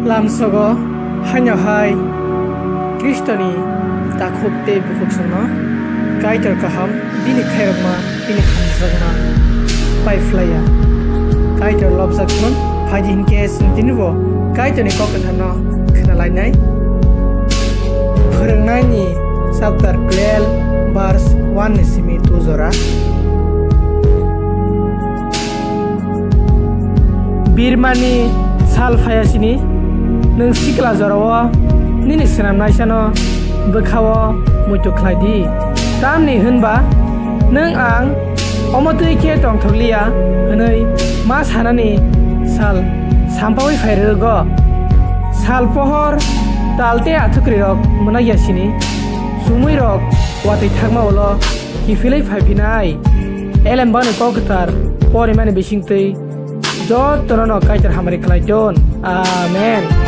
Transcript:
lamsogo hanyohai Kristoni takhukte bufuksano kaitor kaham bini khairma bini khamsagna pai flaya kaitor lobsakon phajin ke sintinbo kaitoni kokathano khnalainai Phrwngnaini chapter 12 verse 1 simi 2 jora birmani sal phayasini nung sikla jorawo nini sinamnai sano bokhawo muitu khlaidi tamni hunba nung ang omotui ke tongthokliya hunoi ma sanani sal sampawi phairego sal pohor talte athukri rok munayasini sumui rok watai thakma olo hifilai phaipinai elembani kokatar porimani bisingtei jot tonono kaitar hamari khlaiton amen